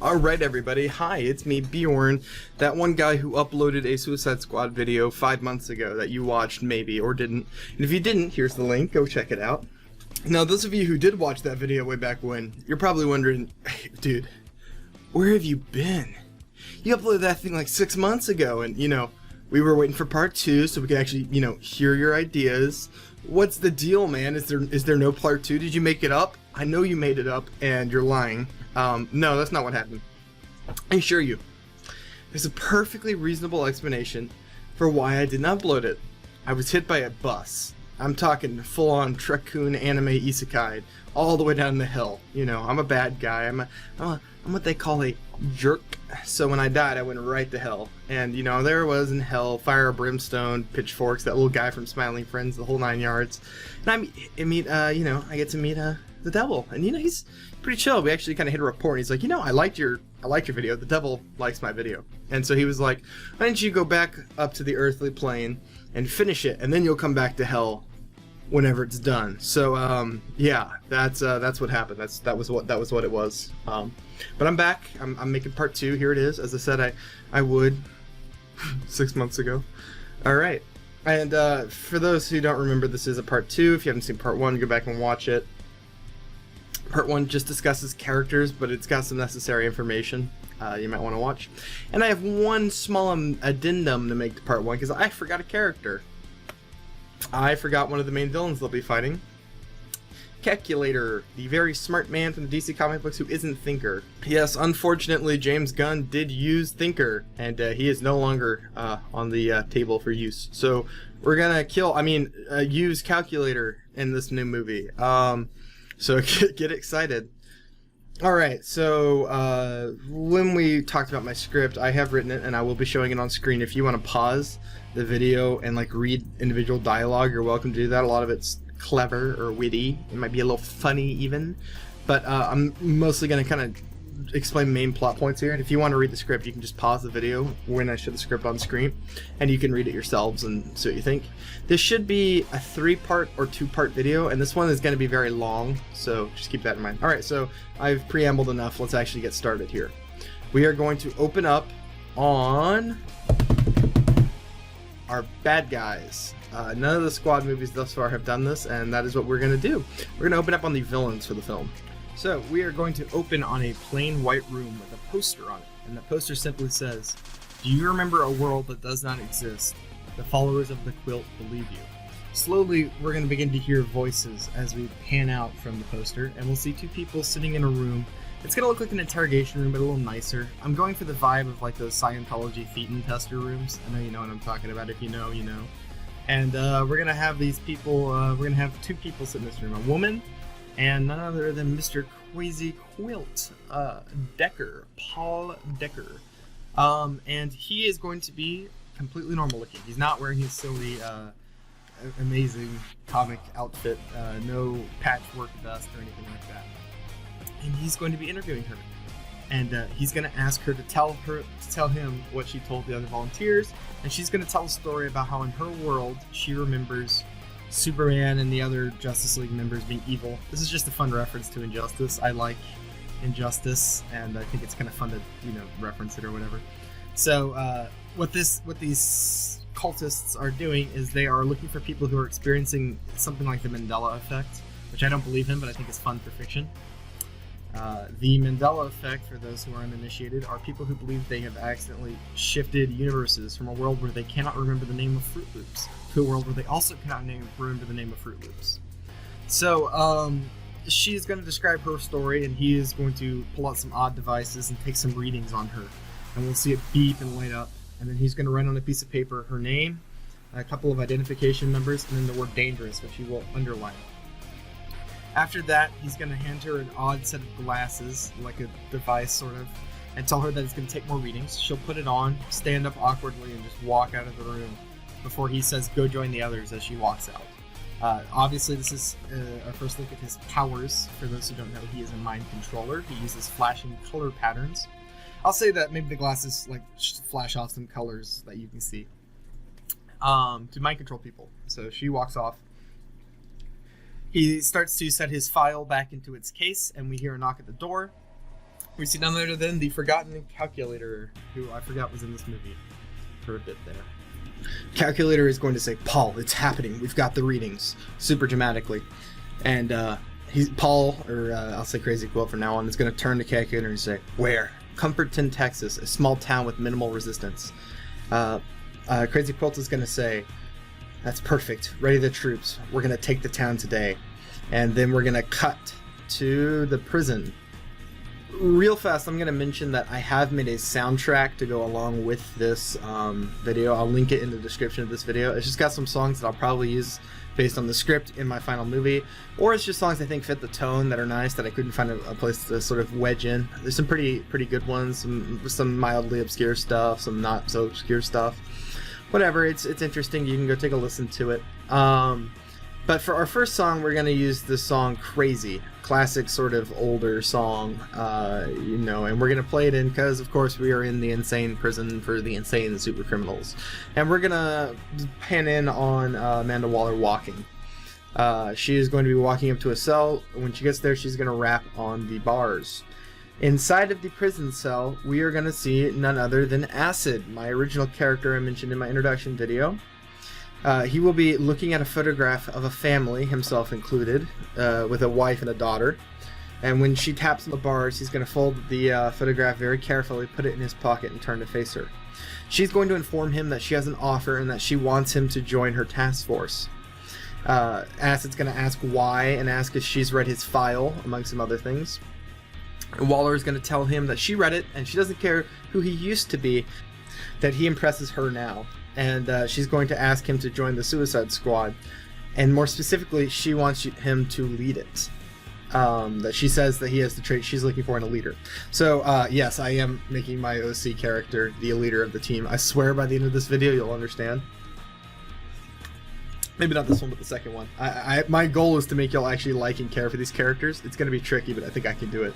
Alright everybody, hi, it's me, Bjorn, that one guy who uploaded a Suicide Squad video 5 months ago that you watched, maybe, or didn't. And if you didn't, here's the link, go check it out. Now, those of you who did watch that video way back when, you're probably wondering, hey, dude, where have you been? You uploaded that thing like 6 months ago, and, you know, we were waiting for part 2 so we could actually, you know, hear your ideas. What's the deal, man? Is there no part 2? Did you make it up? I know you made it up, and you're lying. No, that's not what happened. I assure you, there's a perfectly reasonable explanation for why I didn't upload it. I was hit by a bus. I'm talking full-on Trekkoon anime isekai, all the way down the hill. You know, I'm a bad guy. I'm what they call a jerk. So when I died, I went right to hell. And, you know, there I was in hell, fire, brimstone, pitchforks, that little guy from Smiling Friends, the whole 9 yards. And I get to meet the devil. And, you know, he's pretty chill. We actually kind of hit a rapport. And he's like, you know, I liked your video. The devil likes my video. And so he was like, why don't you go back up to the earthly plane and finish it, and then you'll come back to hell whenever it's done. So yeah, that's what happened. That was what it was. But I'm back. I'm making part 2. Here it is. As I said, I would 6 months ago. All right. And for those who don't remember, this is a part 2. If you haven't seen part 1, go back and watch it. Part 1 just discusses characters, but it's got some necessary information you might want to watch. And I have one small addendum to make to part 1 because I forgot a character. I forgot one of the main villains they'll be fighting. Calculator, the very smart man from the DC comic books who isn't Thinker. Yes, unfortunately, James Gunn did use Thinker, and he is no longer on the table for use. So we're gonna use Calculator in this new movie. So get excited. Alright, so when we talked about my script, I have written it and I will be showing it on screen. If you want to pause the video and like read individual dialogue, you're welcome to do that. A lot of it's clever or witty. It might be a little funny even. But I'm mostly going to kind of explain main plot points here. And if you want to read the script, you can just pause the video when I show the script on screen, and you can read it yourselves and see what you think. This should be a 3-part or 2-part video, and this one is going to be very long, so just keep that in mind. Alright, so I've preambled enough. Let's actually get started here. We are going to open up on our bad guys. None of the Squad movies thus far have done this, and that is what we're going to do. We're going to open up on the villains for the film. So, we are going to open on a plain white room with a poster on it, and the poster simply says, "Do you remember a world that does not exist? The followers of the quilt believe you." Slowly, we're going to begin to hear voices as we pan out from the poster, and we'll see 2 people sitting in a room. It's going to look like an interrogation room, but a little nicer. I'm going for the vibe of like those Scientology Thetan tester rooms. I know you know what I'm talking about. If you know, you know. And we're going to have these people, we're going to have 2 people sit in this room. A woman, and none other than Mr. Quasi Quilt, Decker, Paul Decker. And he is going to be completely normal looking. He's not wearing his silly, amazing comic outfit, no patchwork vest or anything like that. And he's going to be interviewing her. And he's going to ask her to tell him what she told the other volunteers. And she's going to tell a story about how in her world she remembers Superman and the other Justice League members being evil. This is just a fun reference to Injustice. I like Injustice, and I think it's kind of fun to, you know, reference it or whatever. So what these cultists are doing is they are looking for people who are experiencing something like the Mandela effect, which I don't believe in, but I think is fun for fiction. The Mandela effect, for those who are uninitiated, are people who believe they have accidentally shifted universes from a world where they cannot remember the name of Fruit Loops to a world where they also cannot remember the name of Fruit Loops. So, she's going to describe her story, and he is going to pull out some odd devices and take some readings on her. And we'll see it beep and light up. And then he's going to write on a piece of paper her name, a couple of identification numbers, and then the word dangerous, which he will underline. After that, he's going to hand her an odd set of glasses, like a device sort of, and tell her that it's going to take more readings. She'll put it on, stand up awkwardly, and just walk out of the room before he says, "Go join the others," as she walks out. Obviously, this is our first look at his powers. For those who don't know, he is a mind controller. He uses flashing color patterns. I'll say that maybe the glasses like flash off some colors that you can see to mind control people. So she walks off. He starts to set his file back into its case, and we hear a knock at the door. We see none other than the forgotten calculator, who I forgot was in this movie for a bit there. Calculator is going to say, "Paul, it's happening. We've got the readings," super dramatically. And Paul, or I'll say Crazy Quilt from now on, is going to turn to Calculator and say, "Where?" "Comfortton, Texas, a small town with minimal resistance." Crazy Quilt is going to say, "That's perfect. Ready the troops. We're going to take the town today." And then we're going to cut to the prison. Real fast, I'm going to mention that I have made a soundtrack to go along with this video. I'll link it in the description of this video. It's just got some songs that I'll probably use based on the script in my final movie, or it's just songs I think fit the tone that are nice that I couldn't find a place to sort of wedge in. There's some pretty good ones, some mildly obscure stuff, some not so obscure stuff. Whatever, it's interesting. You can go take a listen to it. But for our first song, we're going to use the song "Crazy," classic sort of older song, and we're going to play it in because, of course, we are in the insane prison for the insane super criminals. And we're going to pan in on Amanda Waller walking. She is going to be walking up to a cell. When she gets there, she's going to rap on the bars. Inside of the prison cell, we are going to see none other than Acid, my original character I mentioned in my introduction video. He will be looking at a photograph of a family, himself included, with a wife and a daughter. And when she taps on the bars, he's going to fold the photograph very carefully, put it in his pocket, and turn to face her. She's going to inform him that she has an offer and that she wants him to join her task force. Acid's going to ask why and ask if she's read his file, among some other things. Waller is going to tell him that she read it and she doesn't care who he used to be, that he impresses her now. And she's going to ask him to join the Suicide Squad, and more specifically, she wants him to lead it. That she says that he has the trait she's looking for in a leader. So yes, I am making my OC character the leader of the team. I swear by the end of this video you'll understand. Maybe not this one, but the second one. My goal is to make y'all actually like and care for these characters. It's going to be tricky, but I think I can do it.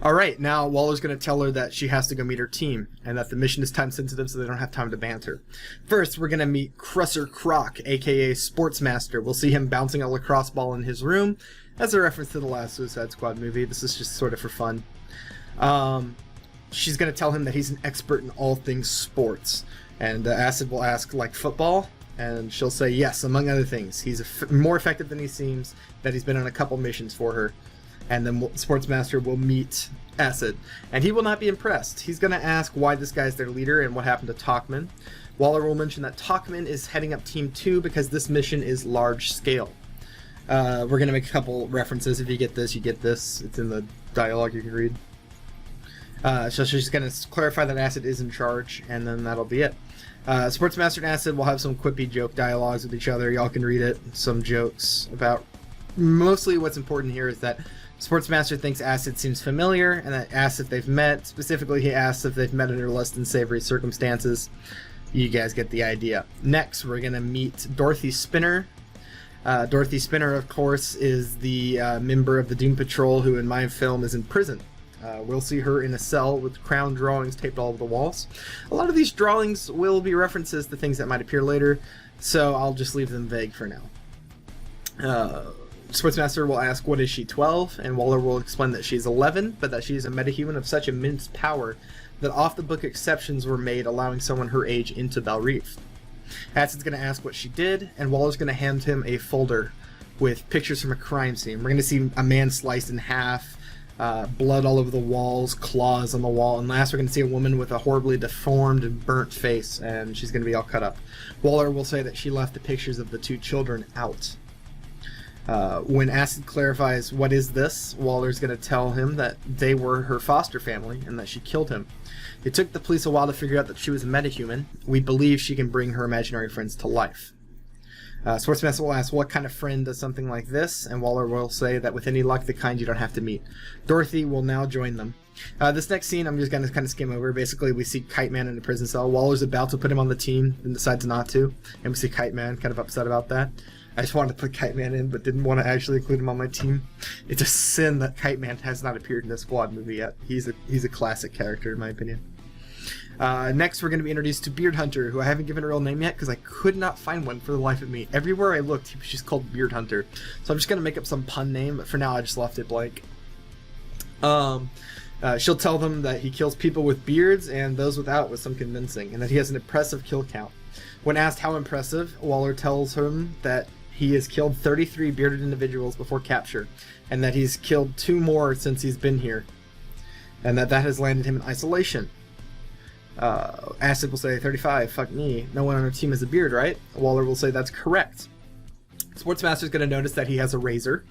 Alright, now Waller's going to tell her that she has to go meet her team, and that the mission is time sensitive so they don't have time to banter. First, we're going to meet Crusser Croc, aka Sportsmaster. We'll see him bouncing a lacrosse ball in his room, as a reference to the last Suicide Squad movie. This is just sort of for fun. She's going to tell him that he's an expert in all things sports, and Acid will ask, like football? And she'll say yes, among other things. He's more effective than he seems, that he's been on a couple missions for her. And then Sportsmaster will meet Acid, and he will not be impressed. He's going to ask why this guy's their leader and what happened to Talkman. Waller will mention that Talkman is heading up Team 2 because this mission is large scale. We're going to make a couple references. If you get this, you get this. It's in the dialogue you can read. So she's going to clarify that Acid is in charge, and then that'll be it. Sportsmaster and Acid will have some quippy joke dialogues with each other. Y'all can read it. Some jokes about... Mostly what's important here is that Sportsmaster thinks Acid seems familiar, and that asks if they've met. Specifically, he asks if they've met under less than savory circumstances. You guys get the idea. Next, we're going to meet Dorothy Spinner. Dorothy Spinner, of course, is the member of the Doom Patrol who, in my film, is in prison. We'll see her in a cell with crown drawings taped all over the walls. A lot of these drawings will be references to things that might appear later, so I'll just leave them vague for now. Sportsmaster will ask, what is she, 12? And Waller will explain that she's 11, but that she's a metahuman of such immense power that off-the-book exceptions were made allowing someone her age into Belle Reve. Acid's going to ask what she did, and Waller's going to hand him a folder with pictures from a crime scene. We're going to see a man sliced in half, blood all over the walls, claws on the wall, and last we're going to see a woman with a horribly deformed and burnt face, and she's going to be all cut up. Waller will say that she left the pictures of the two children out. When Acid clarifies what is this, Waller's going to tell him that they were her foster family and that she killed him. It took the police a while to figure out that she was a metahuman. We believe she can bring her imaginary friends to life. Sportsmaster will ask what kind of friend does something like this, and Waller will say that with any luck, the kind you don't have to meet. Dorothy will now join them. This next scene I'm just going to kind of skim over. Basically, we see Kite Man in a prison cell. Waller's about to put him on the team and decides not to, and we see Kite Man kind of upset about that. I just wanted to put Kite Man in, but didn't want to actually include him on my team. It's a sin that Kite Man has not appeared in a Squad movie yet. He's a classic character, in my opinion. Next, we're going to be introduced to Beard Hunter, who I haven't given a real name yet because I could not find one for the life of me. Everywhere I looked, he was just called Beard Hunter. So I'm just going to make up some pun name, but for now I just left it blank. She'll tell them that he kills people with beards and those without with some convincing, and that he has an impressive kill count. When asked how impressive, Waller tells him that he has killed 33 bearded individuals before capture, and that he's killed 2 more since he's been here, and that has landed him in isolation. Acid will say, 35, fuck me, no one on our team has a beard, right? Waller will say that's correct. Sportsmaster's going to notice that he has a razor,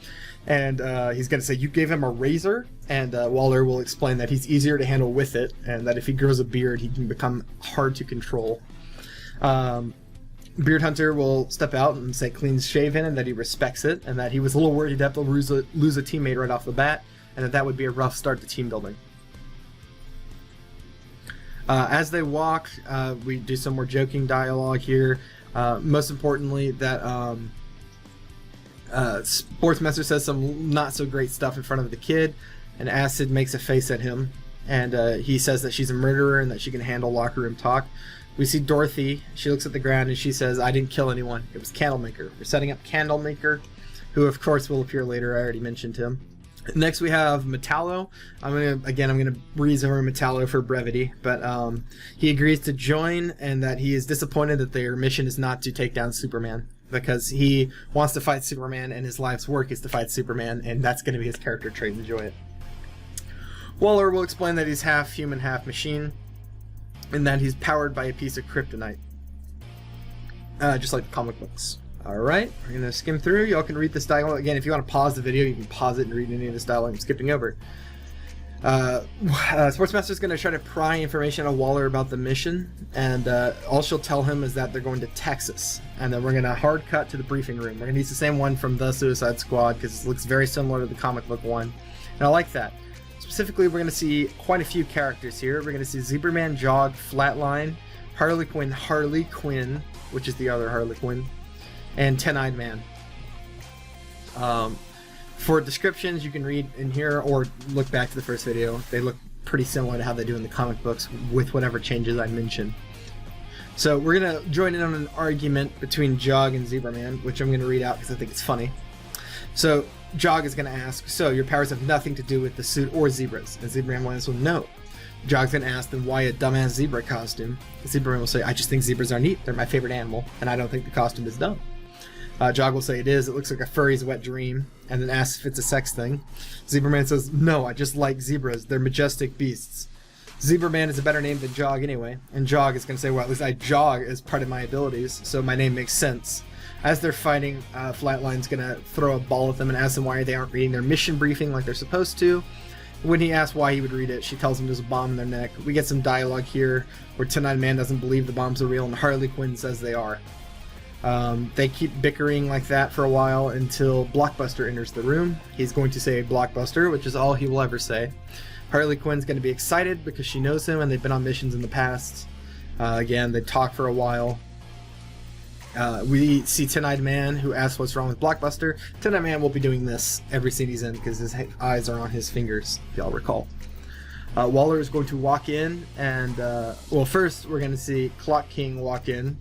and he's going to say, you gave him a razor? And Waller will explain that he's easier to handle with it, and that if he grows a beard, he can become hard to control. Beard Hunter will step out and say clean shaven, and that he respects it, and that he was a little worried he'd have to lose a teammate right off the bat, and that would be a rough start to team building. As they walk, we do some more joking dialogue here. Most importantly, that Sportsmaster says some not so great stuff in front of the kid, and Acid makes a face at him, and he says that she's a murderer and that she can handle locker room talk. We see Dorothy. She looks at the ground and she says, I didn't kill anyone. It was Candlemaker. We're setting up Candlemaker, who of course will appear later. I already mentioned him. Next we have Metallo. I'm gonna breeze over Metallo for brevity, but he agrees to join, and that he is disappointed that their mission is not to take down Superman, because he wants to fight Superman and his life's work is to fight Superman, and that's going to be his character trait. Enjoy it. Waller will explain that he's half human, half machine, and that he's powered by a piece of kryptonite, just like the comic books. Alright, we're going to skim through. Y'all can read this dialogue. Again, if you want to pause the video, you can pause it and read any of this dialogue I'm skipping over. Sportsmaster is going to try to pry information on Waller about the mission, and all she'll tell him is that they're going to Texas, and then we're going to hard cut to the briefing room. We're going to use the same one from The Suicide Squad, because it looks very similar to the comic book one, and I like that. Specifically, we're going to see quite a few characters here. We're going to see Zebraman, Jog, Flatline, Harley Quinn, which is the other Harley Quinn, and Ten-Eyed Man. For descriptions, you can read in here or look back to the first video. They look pretty similar to how they do in the comic books, with whatever changes I mentioned. So we're going to join in on an argument between Jog and Zebraman, which I'm going to read out because I think it's funny. So Jog is going to ask, so your powers have nothing to do with the suit or zebras? And Zebraman will answer, no. Jog's going to ask, then why a dumbass zebra costume? Zebraman will say, I just think zebras are neat. They're my favorite animal, and I don't think the costume is dumb. Jog will say it is. It looks like a furry's wet dream, and then asks if it's a sex thing. Zebraman says, no, I just like zebras. They're majestic beasts. Zebraman is a better name than Jog anyway, and Jog is going to say, well, at least I jog as part of my abilities, so my name makes sense. As they're fighting, Flatline's going to throw a ball at them and ask them why they aren't reading their mission briefing like they're supposed to. When he asks why he would read it, she tells him there's a bomb in their neck. We get some dialogue here where Ten-Eyed Man doesn't believe the bombs are real, and Harley Quinn says they are. They keep bickering like that for a while until Blockbuster enters the room. He's going to say Blockbuster, which is all he will ever say. Harley Quinn's going to be excited because she knows him and they've been on missions in the past. Again, they talk for a while. We see Ten-Eyed Man, who asks what's wrong with Blockbuster. Ten-Eyed Man will be doing this every scene he's in because his eyes are on his fingers, if y'all recall. Waller is going to walk in, and well, first we're going to see Clock King walk in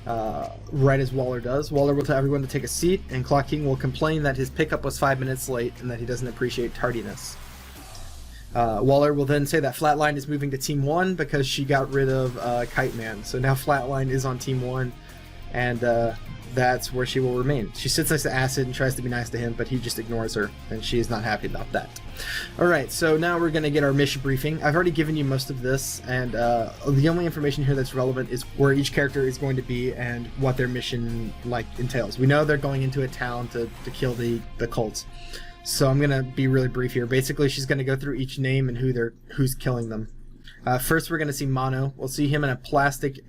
right as Waller does. Waller will tell everyone to take a seat, and Clock King will complain that his pickup was 5 minutes late and that he doesn't appreciate tardiness. Waller will then say that Flatline is moving to Team 1 because she got rid of Kite Man. So now Flatline is on Team 1, and that's where she will remain. She sits next to Acid and tries to be nice to him, but he just ignores her, and she is not happy about that. Alright, so now we're going to get our mission briefing. I've already given you most of this, and the only information here that's relevant is where each character is going to be and what their mission entails. We know they're going into a town to kill the cults. So I'm going to be really brief here. Basically, she's going to go through each name and who's killing them. First, we're going to see Mono. We'll see him in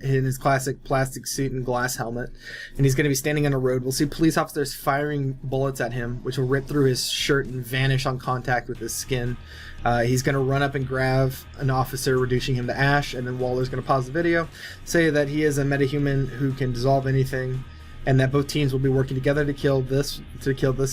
his classic plastic suit and glass helmet, and he's going to be standing on a road. We'll see police officers firing bullets at him, which will rip through his shirt and vanish on contact with his skin. He's going to run up and grab an officer, reducing him to ash, and then Waller's going to pause the video, say that he is a metahuman who can dissolve anything, and that both teams will be working together to kill this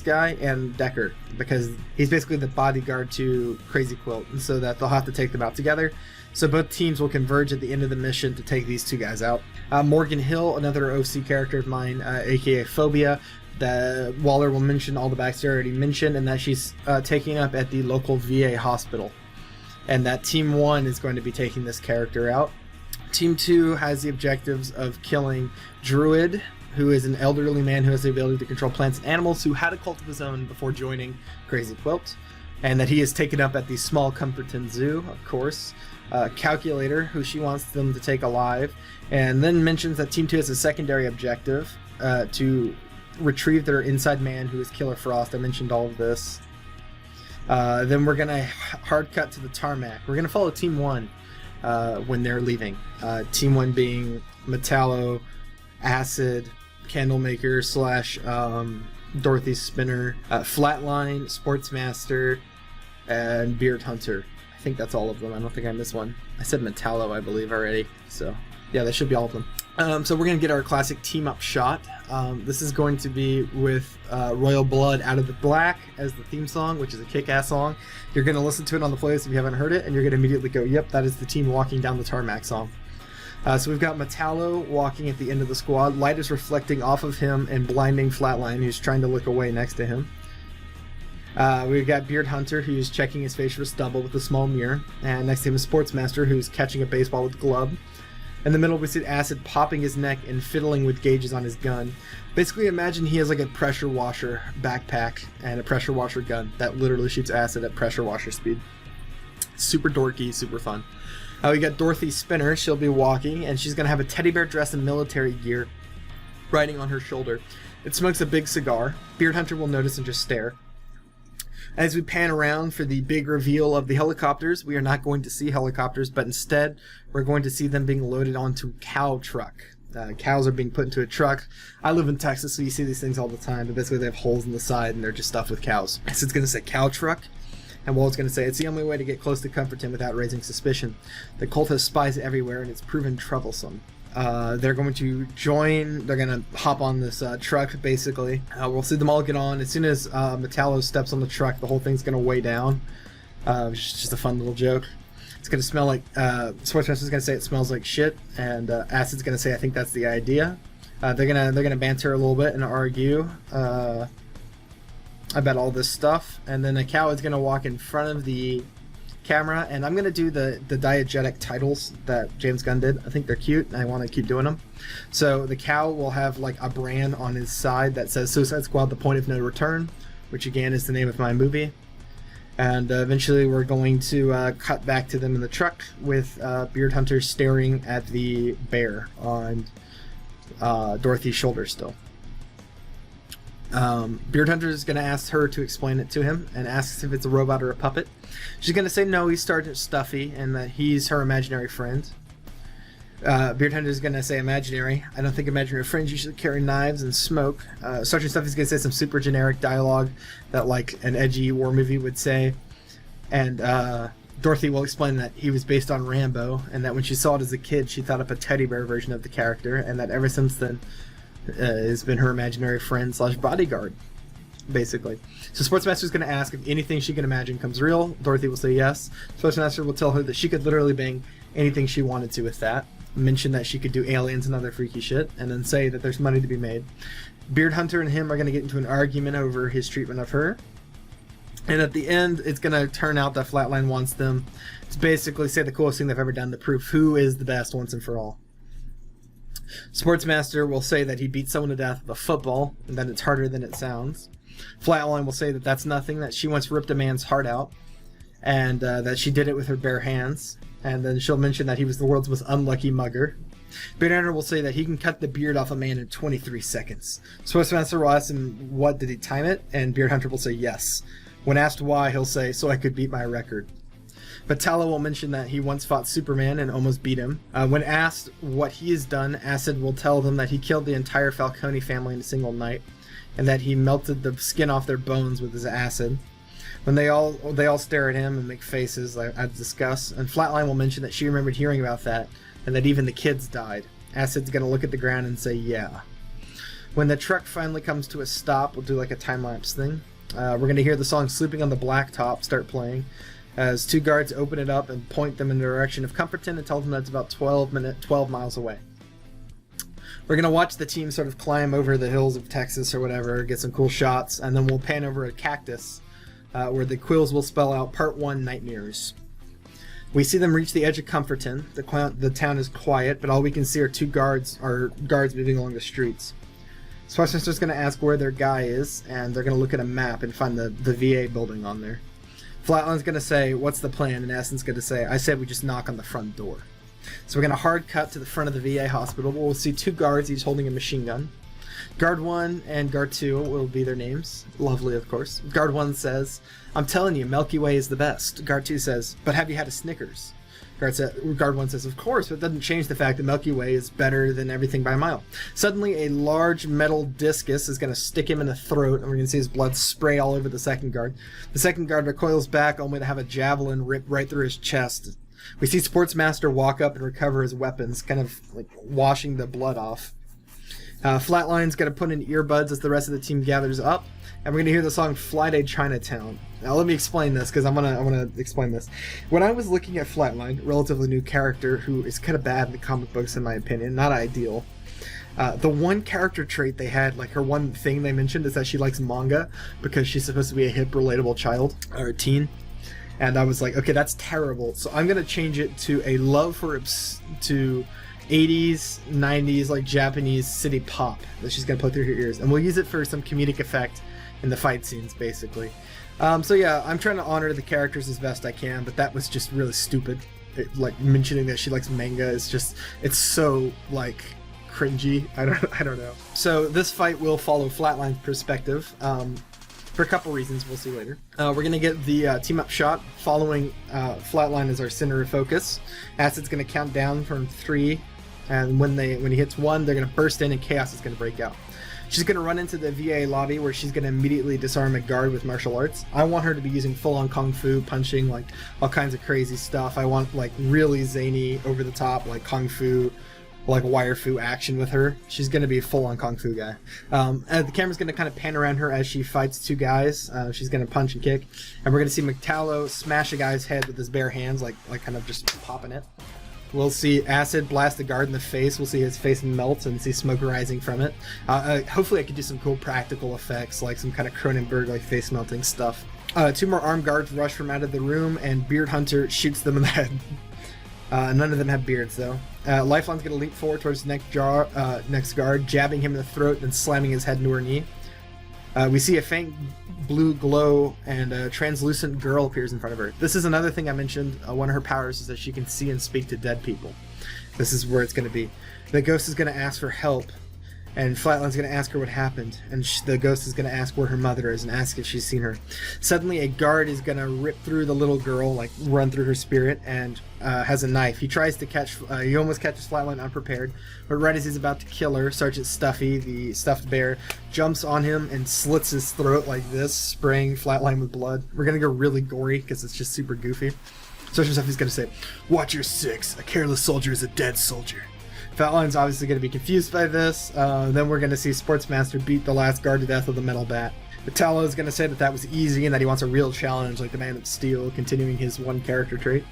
guy and Decker, because he's basically the bodyguard to Crazy Quilt, and so that they'll have to take them out together. So both teams will converge at the end of the mission to take these two guys out. Morgan Hill, another OC character of mine, aka Phobia, that Waller will mention all the backstory already mentioned, and that she's taking up at the local VA hospital. And that Team 1 is going to be taking this character out. Team 2 has the objectives of killing Druid, who is an elderly man who has the ability to control plants and animals, who had a cult of his own before joining Crazy Quilt, and that he is taken up at the small Cumberton Zoo, of course. Calculator, who she wants them to take alive, and then mentions that Team 2 has a secondary objective to retrieve their inside man, who is Killer Frost. I mentioned all of this. Then we're gonna hard cut to the tarmac. We're gonna follow Team 1 when they're leaving. Team 1 being Metallo, Acid, Candlemaker / Dorothy Spinner, Flatline, Sportsmaster, and Beard Hunter. I think that's all of them. I don't think I missed one. I said Metallo, I believe, already. So yeah, that should be all of them. So we're going to get our classic team-up shot. This is going to be with Royal Blood Out of the Black as the theme song, which is a kick-ass song. You're going to listen to it on the playlist if you haven't heard it, and you're going to immediately go, yep, that is the team walking down the tarmac song. So we've got Metallo walking at the end of the squad. Light is reflecting off of him and blinding Flatline, who's trying to look away next to him. We've got Beard Hunter, who's checking his face for stubble with a small mirror. And next to him is Sportsmaster, who's catching a baseball with a glove. In the middle, we see Acid popping his neck and fiddling with gauges on his gun. Basically, imagine he has like a pressure washer backpack and a pressure washer gun that literally shoots acid at pressure washer speed. Super dorky, super fun. We got Dorothy Spinner. She'll be walking, and she's going to have a teddy bear dress in military gear riding on her shoulder. It smokes a big cigar. Beard Hunter will notice and just stare. As we pan around for the big reveal of the helicopters, we are not going to see helicopters, but instead we're going to see them being loaded onto cow truck. Cows are being put into a truck. I live in Texas, so you see these things all the time, but basically they have holes in the side and they're just stuffed with cows. So it's going to say cow truck, and Walt's going to say it's the only way to get close to Cumberton without raising suspicion. The cult has spies everywhere and it's proven troublesome. They're going to join, they're going to hop on this truck, basically. We'll see them all get on. As soon as Metallo steps on the truck, the whole thing's going to weigh down. It's just a fun little joke. It's going to smell like, Sportsmaster's going to say it smells like shit, and Acid's going to say I think that's the idea. They're gonna banter a little bit and argue about all this stuff, and then a cow is going to walk in front of the camera, and I'm going to do the diegetic titles that James Gunn did. I think they're cute, and I want to keep doing them. So the cow will have like a brand on his side that says Suicide Squad: The Point of No Return, which again is the name of my movie. And eventually we're going to cut back to them in the truck with Beard Hunter staring at the bear on Dorothy's shoulder still. Beard Hunter is going to ask her to explain it to him and asks if it's a robot or a puppet. She's going to say no, he's Sergeant Stuffy, and that he's her imaginary friend. Beard Hunter is going to say imaginary. I don't think imaginary friends usually carry knives and smoke. Sergeant Stuffy's going to say some super generic dialogue that like an edgy war movie would say. And Dorothy will explain that he was based on Rambo, and that when she saw it as a kid, she thought up a teddy bear version of the character, and that ever since then has been her imaginary friend / bodyguard, basically. So Sportsmaster's going to ask if anything she can imagine comes real. Dorothy will say yes. Sportsmaster will tell her that she could literally bang anything she wanted to with that. Mention that she could do aliens and other freaky shit, and then say that there's money to be made. Beard Hunter and him are going to get into an argument over his treatment of her. And at the end, it's going to turn out that Flatline wants them to basically say the coolest thing they've ever done to prove who is the best once and for all. Sportsmaster will say that he beat someone to death with a football, and that it's harder than it sounds. Flatline will say that that's nothing, that she once ripped a man's heart out, and that she did it with her bare hands. And then she'll mention that he was the world's most unlucky mugger. Beard Hunter will say that he can cut the beard off a man in 23 seconds. Sportsmaster will ask him, what, did he time it? And Beard Hunter will say yes. When asked why, he'll say, so I could beat my record. Metallo will mention that he once fought Superman and almost beat him. When asked what he has done, Acid will tell them that he killed the entire Falcone family in a single night, and that he melted the skin off their bones with his acid. When they all stare at him and make faces, like I discuss, and Flatline will mention that she remembered hearing about that, and that even the kids died. Acid's gonna look at the ground and say, yeah. When the truck finally comes to a stop, we'll do like a time-lapse thing. We're gonna hear the song Sleeping on the Blacktop start playing, as two guards open it up and point them in the direction of Cumberton and tell them that it's about 12 miles away. We're going to watch the team sort of climb over the hills of Texas or whatever, get some cool shots, and then we'll pan over a cactus where the quills will spell out Part 1 Nightmares. We see them reach the edge of Comforton. The town is quiet, but all we can see are two guards moving along the streets. Sportsmaster's going to ask where their guy is, and they're going to look at a map and find the VA building on there. Flatline's going to say, what's the plan? And Aston's going to say, I said we just knock on the front door. So we're going to hard cut to the front of the VA hospital. We'll see two guards, each holding a machine gun. Guard 1 and Guard 2 will be their names. Lovely, of course. Guard 1 says, I'm telling you, Milky Way is the best. Guard 2 says, but have you had a Snickers? Guard 1 says, of course, but it doesn't change the fact that Milky Way is better than everything by a mile. Suddenly, a large metal discus is going to stick him in the throat, and we're going to see his blood spray all over the second guard. The second guard recoils back, only to have a javelin rip right through his chest. We see Sportsmaster walk up and recover his weapons, kind of like washing the blood off. Flatline's going to put in earbuds as the rest of the team gathers up, and we're going to hear the song Fly Day Chinatown. Now let me explain this, because I want to explain this. When I was looking at Flatline, a relatively new character who is kind of bad in the comic books in my opinion, not ideal, the one character trait they had, like her one thing they mentioned, is that she likes manga, because she's supposed to be a hip, relatable child, or a teen. And I was like, okay, that's terrible. So I'm going to change it to a love for to 80s, 90s, like Japanese city pop that she's going to put through her ears. And we'll use it for some comedic effect in the fight scenes, basically. So yeah, I'm trying to honor the characters as best I can, but that was just really stupid. Like, mentioning that she likes manga is just, it's so, like, cringy. I don't know. So this fight will follow Flatline's perspective. For a couple reasons we'll see later. We're going to get the team-up shot following Flatline as our center of focus. Acid's going to count down from 3, and when he hits 1, they're going to burst in and chaos is going to break out. She's going to run into the VA lobby where she's going to immediately disarm a guard with martial arts. I want her to be using full-on kung fu, punching, like, all kinds of crazy stuff. I want, like, really zany, over-the-top, like, kung fu, like wire fu action with her. She's going to be a full-on kung fu guy. And the camera's going to kind of pan around her as she fights two guys. She's going to punch and kick. And we're going to see Metallo smash a guy's head with his bare hands, like kind of just popping it. We'll see Acid blast the guard in the face. We'll see his face melt and see smoke rising from it. Hopefully I could do some cool practical effects, like some kind of Cronenberg, like face melting stuff. 2 more armed guards rush from out of the room, and Beard Hunter shoots them in the head. None of them have beards, though. Lifeline's going to leap forward towards the next guard, jabbing him in the throat and slamming his head into her knee. We see a faint blue glow, and a translucent girl appears in front of her. This is another thing I mentioned. One of her powers is that she can see and speak to dead people. This is where it's going to be. The ghost is going to ask for help, and Flatline's going to ask her what happened, and the ghost is going to ask where her mother is and ask if she's seen her. Suddenly, a guard is going to rip through the little girl, like run through her spirit, and has a knife. He tries to catch, he almost catches Flatline unprepared, but right as he's about to kill her, Sergeant Stuffy, the stuffed bear, jumps on him and slits his throat like this, spraying Flatline with blood. We're going to go really gory because it's just super goofy. Sergeant Stuffy's going to say, "Watch your 6. A careless soldier is a dead soldier." Flatline's obviously going to be confused by this. Then we're going to see Sportsmaster beat the last guard to death with a metal bat. Metallo is going to say that was easy and that he wants a real challenge like the Man of Steel, continuing his one character trait.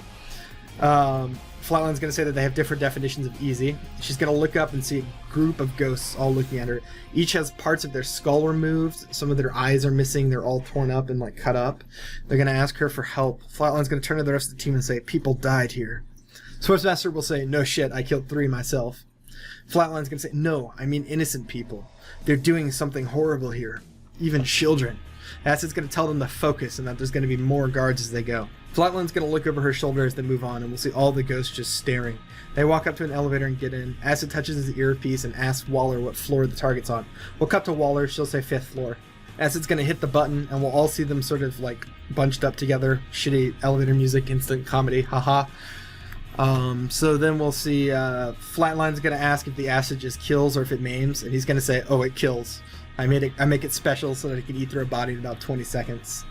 Flatline's going to say that they have different definitions of easy. She's going to look up and see a group of ghosts all looking at her. Each has parts of their skull removed. Some of their eyes are missing. They're all torn up and like cut up. They're going to ask her for help. Flatline's going to turn to the rest of the team and say, "People died here." Sportsmaster will say, "No shit, I killed 3 myself." Flatline's gonna say, "No, I mean innocent people. They're doing something horrible here. Even children." Acid's gonna tell them to focus and that there's gonna be more guards as they go. Flatline's gonna look over her shoulder as they move on, and we'll see all the ghosts just staring. They walk up to an elevator and get in. Acid touches his earpiece and asks Waller what floor the target's on. We'll cut to Waller, she'll say 5th floor. Acid's gonna hit the button, and we'll all see them sort of like bunched up together. Shitty elevator music, instant comedy, haha. So then we'll see Flatline's going to ask if the acid just kills or if it maims, and he's going to say, "Oh, it kills. I make it special so that it can eat through a body in about 20 seconds.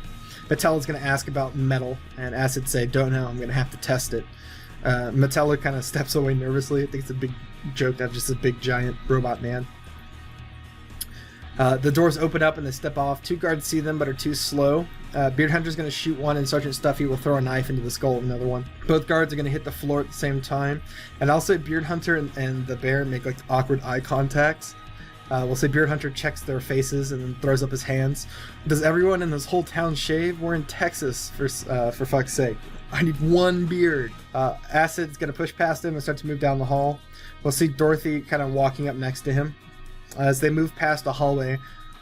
Metallo's going to ask about metal, and Acid say, "Don't know, I'm going to have to test it." Metallo kind of steps away nervously. I think it's a big joke to have just a big giant robot man. The doors open up and they step off. 2 guards see them but are too slow. Beard Hunter's going to shoot one, and Sergeant Stuffy will throw a knife into the skull of another one. Both guards are going to hit the floor at the same time. And I'll say Beard Hunter and the bear make like awkward eye contacts. We'll say Beard Hunter checks their faces and then throws up his hands. Does everyone in this whole town shave? We're in Texas, for fuck's sake. I need one beard. Acid's going to push past him and start to move down the hall. We'll see Dorothy kind of walking up next to him. As they move past a hallway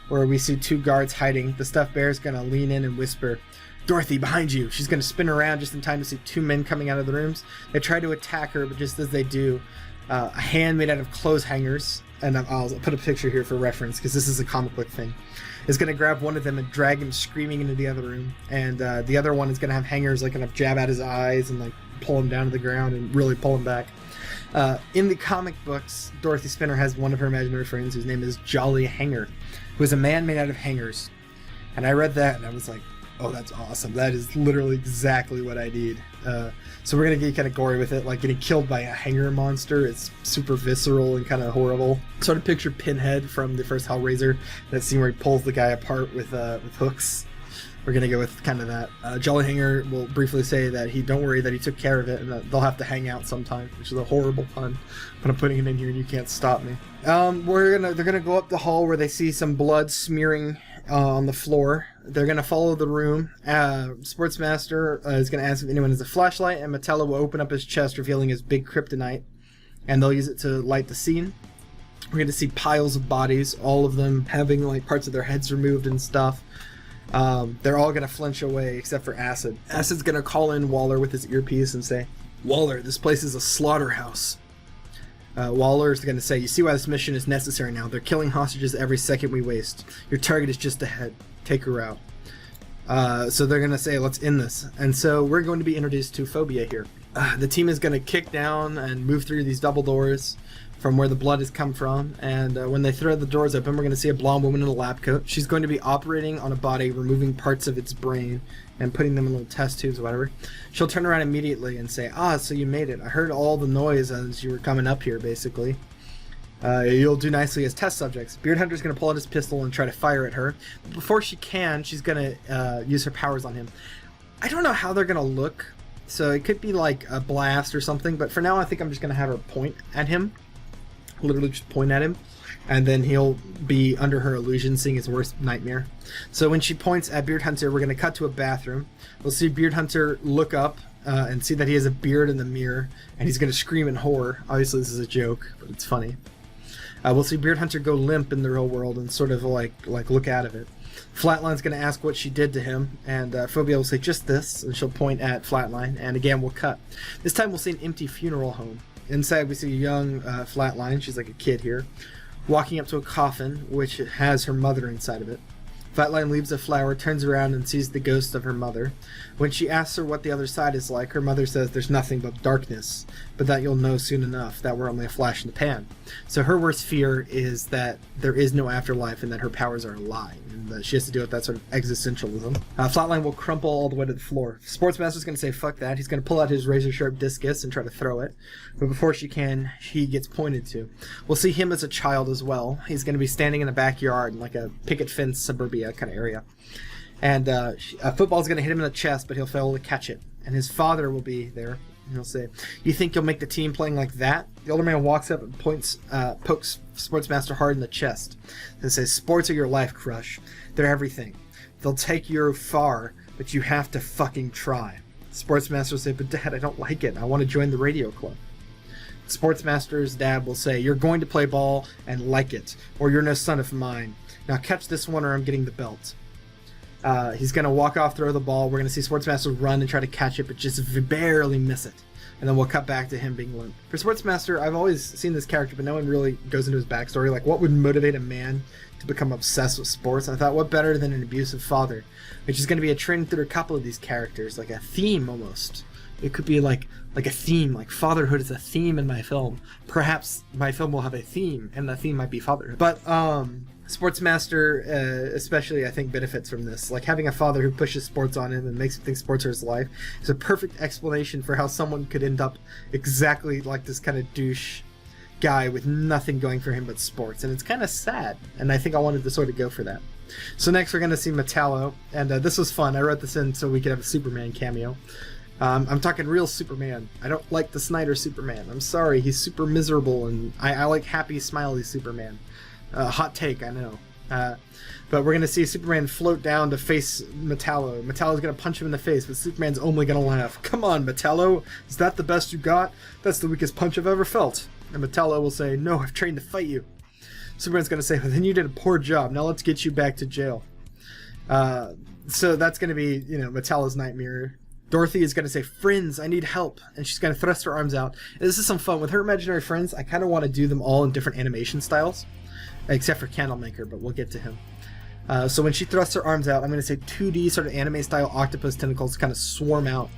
where we see two guards hiding, the stuffed bear is going to lean in and whisper, "Dorothy, behind you." She's going to spin around just in time to see two men coming out of the rooms. They try to attack her, but just as they do, a hand made out of clothes hangers, and I'll put a picture here for reference because this is a comic book thing, is going to grab one of them and drag him screaming into the other room. And the other one is going to have hangers like going to jab at his eyes and like pull him down to the ground and really pull him back. In the comic books, Dorothy Spinner has one of her imaginary friends whose name is Jolly Hanger, who is a man made out of hangers. And I read that and I was like, oh, that's awesome. That is literally exactly what I need. So we're going to get kind of gory with it, like getting killed by a hanger monster. It's super visceral and kind of horrible. Sort of picture Pinhead from the first Hellraiser, that scene where he pulls the guy apart with hooks. We're going to go with kind of that. Jolly Hanger will briefly say that don't worry that he took care of it and that they'll have to hang out sometime, which is a horrible pun, but I'm putting it in here and you can't stop me. They're going to go up the hall where they see some blood smearing on the floor. They're going to follow the room. Sportsmaster is going to ask if anyone has a flashlight, and Metallo will open up his chest, revealing his big kryptonite, and they'll use it to light the scene. We're going to see piles of bodies, all of them having like parts of their heads removed and stuff. They're all going to flinch away except for Acid. Acid's going to call in Waller with his earpiece and say, "Waller, this place is a slaughterhouse." Waller's going to say, "You see why this mission is necessary now. They're killing hostages every second we waste. Your target is just ahead. Take her out." So they're going to say, "Let's end this." And so we're going to be introduced to Phobia here. The team is going to kick down and move through these double doors from where the blood has come from, and when they throw the doors open, we're going to see a blonde woman in a lab coat. She's going to be operating on a body, removing parts of its brain and putting them in little test tubes or whatever. She'll turn around immediately and say, "Ah, so you made it. I heard all the noise as you were coming up here, basically. You'll do nicely as test subjects." Beard Hunter's going to pull out his pistol and try to fire at her. But before she can, she's going to use her powers on him. I don't know how they're going to look, so it could be like a blast or something, but for now I think I'm just going to have her point at him. Literally just point at him, and then he'll be under her illusion, seeing his worst nightmare. So when she points at Beard Hunter, we're going to cut to a bathroom. We'll see Beard Hunter look up and see that he has a beard in the mirror, and he's going to scream in horror. Obviously this is a joke, but it's funny. We'll see Beard Hunter go limp in the real world and sort of like look out of it. Flatline's going to ask what she did to him, and Phobia will say, "Just this," and she'll point at Flatline, and again we'll cut. This time we'll see an empty funeral home. Inside we see a young Flatline, she's like a kid here, walking up to a coffin which has her mother inside of it. Flatline leaves a flower, turns around and sees the ghost of her mother. When she asks her what the other side is like, her mother says there's nothing but darkness, but that you'll know soon enough, that we're only a flash in the pan. So her worst fear is that there is no afterlife and that her powers are a lie, and that she has to deal with that sort of existentialism. Flatline will crumple all the way to the floor. Sportsmaster's going to say fuck that. He's going to pull out his razor-sharp discus and try to throw it, but before she can, he gets pointed to. We'll see him as a child as well. He's going to be standing in a backyard in like a picket fence suburbia kind of area. And a football's going to hit him in the chest, but he'll fail to catch it. And his father will be there. And he'll say, "You think you'll make the team playing like that?" The older man walks up and pokes Sportsmaster hard in the chest and says, "Sports are your life, Crush. They're everything. They'll take you far, but you have to fucking try." Sportsmaster will say, "But Dad, I don't like it. I want to join the radio club." Sportsmaster's dad will say, "You're going to play ball and like it, or you're no son of mine. Now catch this one or I'm getting the belt." He's going to walk off, throw the ball. We're going to see Sportsmaster run and try to catch it, but just barely miss it. And then we'll cut back to him being limp. For Sportsmaster, I've always seen this character, but no one really goes into his backstory. Like, what would motivate a man to become obsessed with sports? And I thought, what better than an abusive father? Which is going to be a trend through a couple of these characters, like a theme almost. It could be like a theme, like fatherhood is a theme in my film. Perhaps my film will have a theme, and the theme might be fatherhood. But, Sportsmaster, especially, I think, benefits from this. Like, having a father who pushes sports on him and makes him think sports are his life is a perfect explanation for how someone could end up exactly like this kind of douche guy with nothing going for him but sports. And it's kind of sad, and I think I wanted to sort of go for that. So next we're going to see Metallo, and this was fun. I wrote this in so we could have a Superman cameo. I'm talking real Superman. I don't like the Snyder Superman. I'm sorry, he's super miserable, and I like happy, smiley Superman. Hot take, I know. But we're going to see Superman float down to face Metallo. Metallo's going to punch him in the face, but Superman's only going to laugh. Come on, Metallo, is that the best you got? That's the weakest punch I've ever felt. And Metallo will say, no, I've trained to fight you. Superman's going to say, well, then you did a poor job. Now let's get you back to jail. So that's going to be, Metallo's nightmare. Dorothy is going to say, friends, I need help. And she's going to thrust her arms out. And this is some fun. With her imaginary friends, I kind of want to do them all in different animation styles. Except for Candlemaker, but we'll get to him. So when she thrusts her arms out, I'm going to say 2D sort of anime-style octopus tentacles kind of swarm out.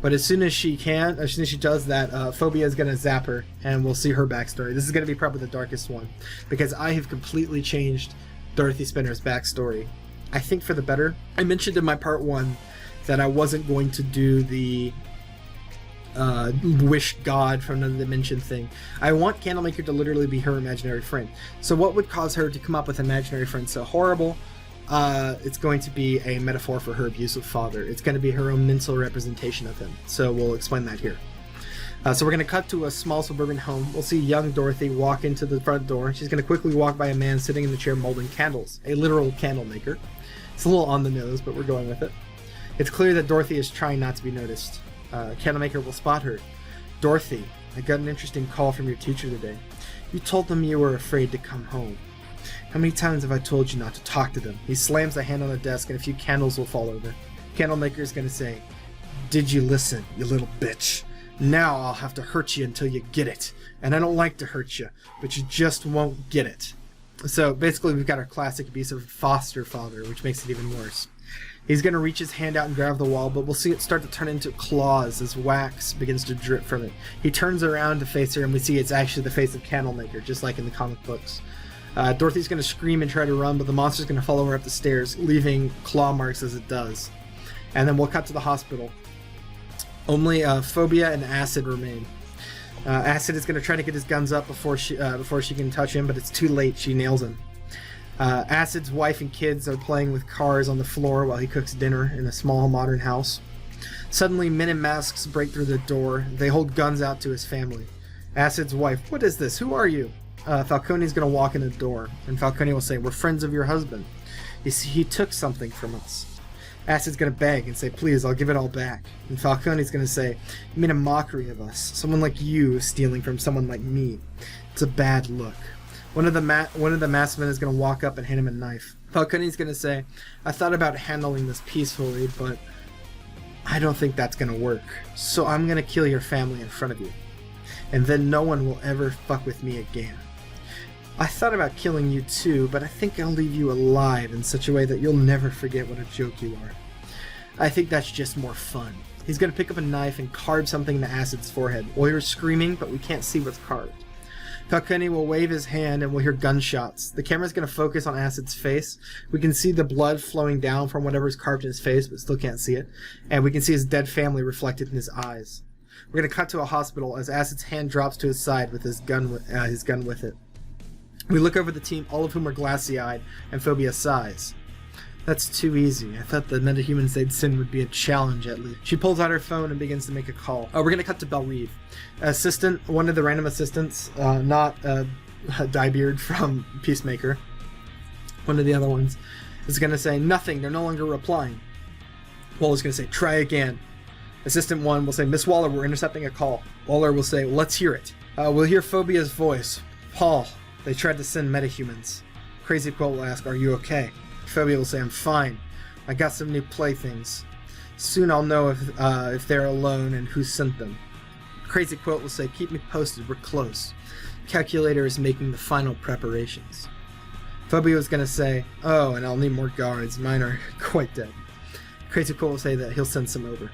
But as soon as she does that, Phobia is going to zap her, and we'll see her backstory. This is going to be probably the darkest one, because I have completely changed Dorothy Spinner's backstory. I think for the better. I mentioned in my part 1 that I wasn't going to do the wish God from another dimension thing. I want Candlemaker to literally be her imaginary friend. So what would cause her to come up with an imaginary friend so horrible? It's going to be a metaphor for her abusive father. It's going to be her own mental representation of him. So we'll explain that here. So we're going to cut to a small suburban home. We'll see young Dorothy walk into the front door. She's going to quickly walk by a man sitting in the chair molding candles. A literal candle maker. It's a little on the nose, but we're going with it. It's clear that Dorothy is trying not to be noticed. Candlemaker will spot her. Dorothy, I got an interesting call from your teacher today. You told them you were afraid to come home. How many times have I told you not to talk to them? He slams a hand on the desk and a few candles will fall over. Candlemaker is going to say, did you listen, you little bitch? Now I'll have to hurt you until you get it. And I don't like to hurt you, but you just won't get it. So basically we've got our classic abusive foster father, which makes it even worse. He's going to reach his hand out and grab the wall, but we'll see it start to turn into claws as wax begins to drip from it. He turns around to face her, and we see it's actually the face of Candlemaker, just like in the comic books. Dorothy's going to scream and try to run, but the monster's going to follow her up the stairs, leaving claw marks as it does. And then we'll cut to the hospital. Only Phobia and Acid remain. Acid is going to try to get his guns up before she can touch him, but it's too late. She nails him. Acid's wife and kids are playing with cars on the floor while he cooks dinner in a small modern house. Suddenly, men in masks break through the door. They hold guns out to his family. Acid's wife, what is this? Who are you? Falcone's going to walk in the door, and Falcone will say, we're friends of your husband. You see, he took something from us. Acid's going to beg and say, please, I'll give it all back. And Falcone's going to say, you made a mockery of us. Someone like you stealing from someone like me. It's a bad look. One of the masked men is going to walk up and hand him a knife. Falcone's going to say, I thought about handling this peacefully, but I don't think that's going to work. So I'm going to kill your family in front of you. And then no one will ever fuck with me again. I thought about killing you too, but I think I'll leave you alive in such a way that you'll never forget what a joke you are. I think that's just more fun. He's going to pick up a knife and carve something into Acid's forehead. We'll hear screaming, but we can't see what's carved. Falcone will wave his hand and we'll hear gunshots. The camera's going to focus on Acid's face. We can see the blood flowing down from whatever's carved in his face, but still can't see it. And we can see his dead family reflected in his eyes. We're going to cut to a hospital as Acid's hand drops to his side with his gun with it. We look over the team, all of whom are glassy-eyed and Phobia sighs. That's too easy. I thought the metahumans they'd send would be a challenge at least. She pulls out her phone and begins to make a call. We're going to cut to Belle Reeve. One of the random assistants, not Diebeard from Peacemaker, one of the other ones, is going to say, nothing, they're no longer replying. Waller's going to say, try again. Assistant 1 will say, Miss Waller, we're intercepting a call. Waller will say, let's hear it. We'll hear Phobia's voice. Paul, they tried to send metahumans. Crazy Quilt will ask, are you okay? Phobia will say, I'm fine. I got some new playthings. Soon I'll know if they're alone and who sent them. Crazy Quilt will say, keep me posted, we're close. Calculator is making the final preparations. Phobia was going to say, oh, and I'll need more guards. Mine are quite dead. Crazy Quilt will say that he'll send some over.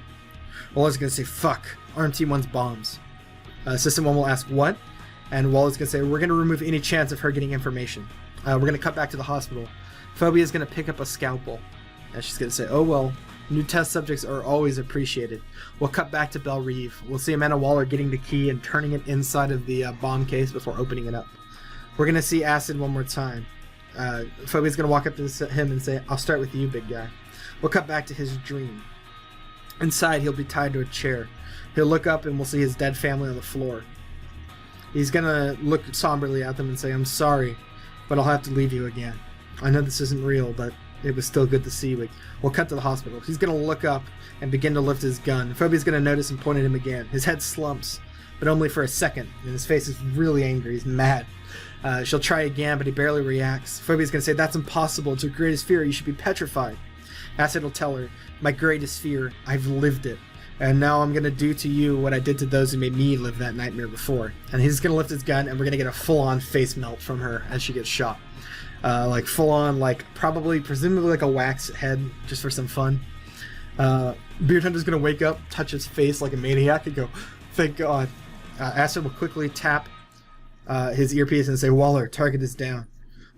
Waller's going to say, fuck, RMT wants bombs. System 1 will ask, what? And Waller's going to say, we're going to remove any chance of her getting information. We're going to cut back to the hospital. Phobia is going to pick up a scalpel. And she's going to say, oh well, new test subjects are always appreciated. We'll cut back to Belle Reeve. We'll see Amanda Waller getting the key and turning it inside of the bomb case before opening it up. We're going to see Acid one more time. Phobia's gonna walk up to him and say, "I'll start with you, big guy." We'll cut back to his dream. Inside, he'll be tied to a chair. He'll look up and we'll see his dead family on the floor. He's gonna look somberly at them and say, "I'm sorry, but I'll have to leave you again. I know this isn't real, but it was still good to see you." We'll cut to the hospital. He's gonna look up and begin to lift his gun. Phobia's gonna notice and point at him again. His head slumps, but only for a second, and his face is really angry. He's mad. She'll try again, but he barely reacts. Phobia's gonna say, "That's impossible. It's your greatest fear. You should be petrified." Acid will tell her, "My greatest fear, I've lived it. And now I'm going to do to you what I did to those who made me live that nightmare before." And he's going to lift his gun, and we're going to get a full-on face melt from her as she gets shot. Like full-on, like presumably like a wax head, just for some fun. Beard Hunter's going to wake up, touch his face like a maniac, and go, "Thank God." Acid will quickly tap his earpiece and say, "Waller, target is down."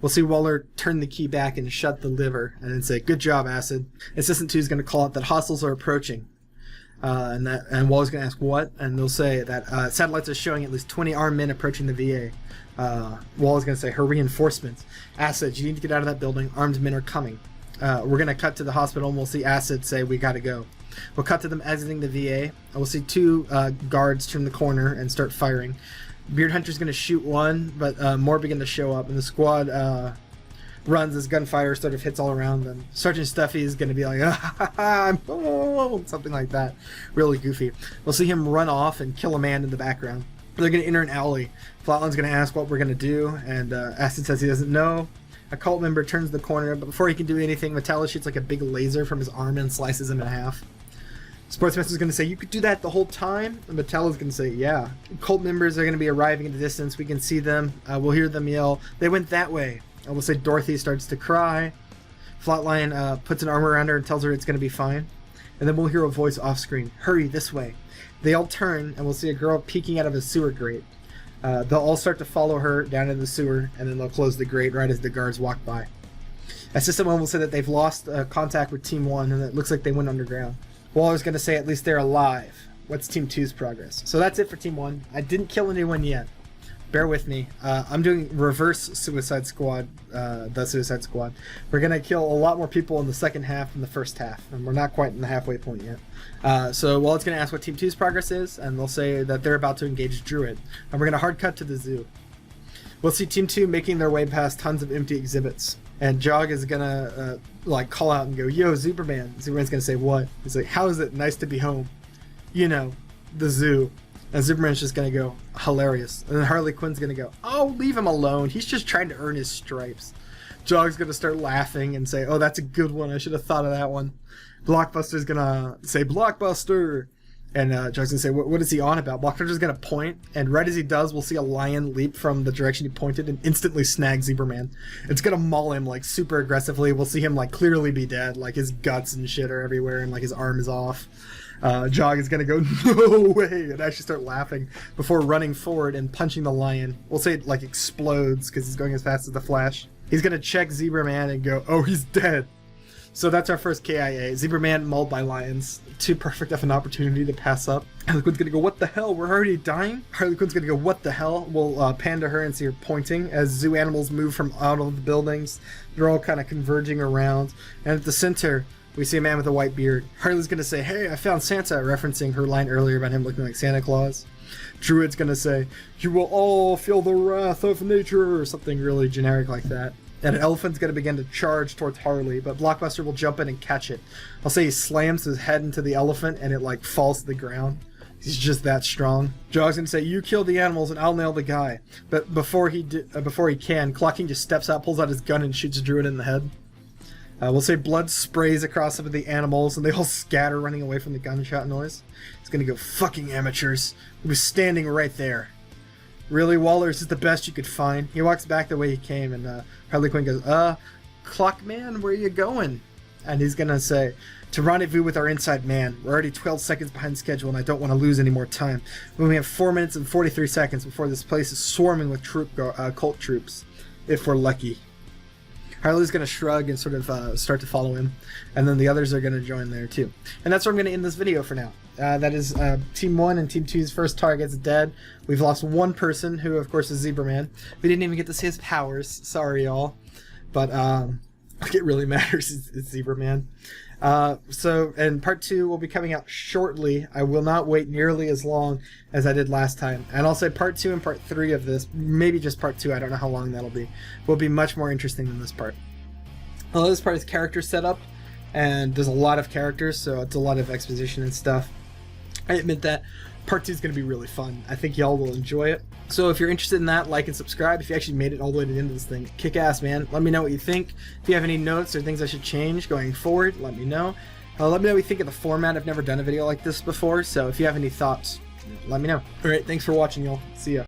We'll see Waller turn the key back and shut the lever, and then say, "Good job, Acid." Assistant 2 is going to call out that hostiles are approaching. And Waller's going to ask what, and they'll say that satellites are showing at least 20 armed men approaching the VA. Waller's going to say, "Her reinforcements." Acid, "You need to get out of that building. Armed men are coming." We're going to cut to the hospital, and we'll see Acid say, "We got to go." We'll cut to them exiting the VA, and we'll see 2 guards turn the corner and start firing. Beard Hunter's going to shoot one, but more begin to show up, and the squad runs as gunfire sort of hits all around them. Sergeant Stuffy is going to be like, something like that. Really goofy. We'll see him run off and kill a man in the background. They're going to enter an alley. Flatline's going to ask what we're going to do, and Acid says he doesn't know. A cult member turns the corner, but before he can do anything, Metallo shoots like a big laser from his arm and slices him in half. Sportsmaster's going to say, "You could do that the whole time?" And Metallo's going to say, "Yeah." Cult members are going to be arriving in the distance. We can see them. We'll hear them yell, "They went that way." And we'll say Dorothy starts to cry. Flatline puts an arm around her and tells her it's going to be fine. And then we'll hear a voice off screen, "Hurry, this way." They all turn, and we'll see a girl peeking out of a sewer grate. They'll all start to follow her down into the sewer, and then they'll close the grate right as the guards walk by. Assistant 1 will say that they've lost contact with Team 1, and it looks like they went underground. Waller's going to say at least they're alive. What's Team 2's progress? So that's it for Team 1. I didn't kill anyone yet. Bear with me. I'm doing reverse Suicide Squad, the Suicide Squad. We're going to kill a lot more people in the second half than the first half, and we're not quite in the halfway point yet. So Waller's going to ask what Team 2's progress is, and they'll say that they're about to engage Druid. And we're going to hard cut to the zoo. We'll see Team 2 making their way past tons of empty exhibits. And Jog is gonna like call out and go, "Yo, Superman." Superman's gonna say, "What?" He's like, "How is it? Nice to be home." You know, the zoo. And Superman's just gonna go, "Hilarious." And then Harley Quinn's gonna go, "Oh, leave him alone. He's just trying to earn his stripes." Jog's gonna start laughing and say, "Oh, that's a good one. I should have thought of that one." Blockbuster's gonna say, "Blockbuster." And Jog's gonna say, what is he on about?" Blockbuster's gonna point, and right as he does, we'll see a lion leap from the direction he pointed and instantly snag Zebraman. It's gonna maul him like super aggressively. We'll see him like clearly be dead, like his guts and shit are everywhere, and like his arm is off. Jog is gonna go, "No way," and actually start laughing before running forward and punching the lion. We'll say it like explodes because he's going as fast as the Flash. He's gonna check Zebraman and go, "Oh, he's dead." So that's our first KIA. Zebraman mauled by lions. Too perfect of an opportunity to pass up. Harley Quinn's gonna go, "What the hell? We're already dying?" Harley Quinn's gonna go, "What the hell?" We'll pan to her and see her pointing as zoo animals move from out of the buildings. They're all kind of converging around. And at the center, we see a man with a white beard. Harley's gonna say, "Hey, I found Santa," referencing her line earlier about him looking like Santa Claus. Druid's gonna say, "You will all feel the wrath of nature," or something really generic like that. And an elephant's going to begin to charge towards Harley, but Blockbuster will jump in and catch it. I'll say he slams his head into the elephant and it like falls to the ground. He's just that strong. Jog's going to say, "You kill the animals and I'll nail the guy." But before he can, Clocking just steps out, pulls out his gun and shoots Druid in the head. We'll say blood sprays across some of the animals and they all scatter running away from the gunshot noise. He's going to go, "Fucking amateurs. He was standing right there." "Really, Waller, is this the best you could find?" He walks back the way he came, and Harley Quinn goes, Clockman, where are you going?" And he's gonna say, "To rendezvous with our inside man. We're already 12 seconds behind schedule, and I don't want to lose any more time. We only have 4 minutes and 43 seconds before this place is swarming with cult troops, if we're lucky." Harley's going to shrug and sort of start to follow him, and then the others are going to join there too. And that's where I'm going to end this video for now. That is Team 1 and Team 2's first targets dead. We've lost one person, who of course is Zebraman. We didn't even get to see his powers. Sorry, y'all. But what it really matters is Zebra Man. And part 2 will be coming out shortly. I will not wait nearly as long as I did last time. And I'll say part 2 and part 3 of this, maybe just part 2, I don't know how long that'll be, will be much more interesting than this part. Well, this part is character setup, and there's a lot of characters, so it's a lot of exposition and stuff. I admit that. Part 2 is going to be really fun. I think y'all will enjoy it. So if you're interested in that, like and subscribe. If you actually made it all the way to the end of this thing, kick ass, man. Let me know what you think. If you have any notes or things I should change going forward, let me know. Let me know what you think of the format. I've never done a video like this before, so if you have any thoughts, let me know. Alright, thanks for watching, y'all. See ya.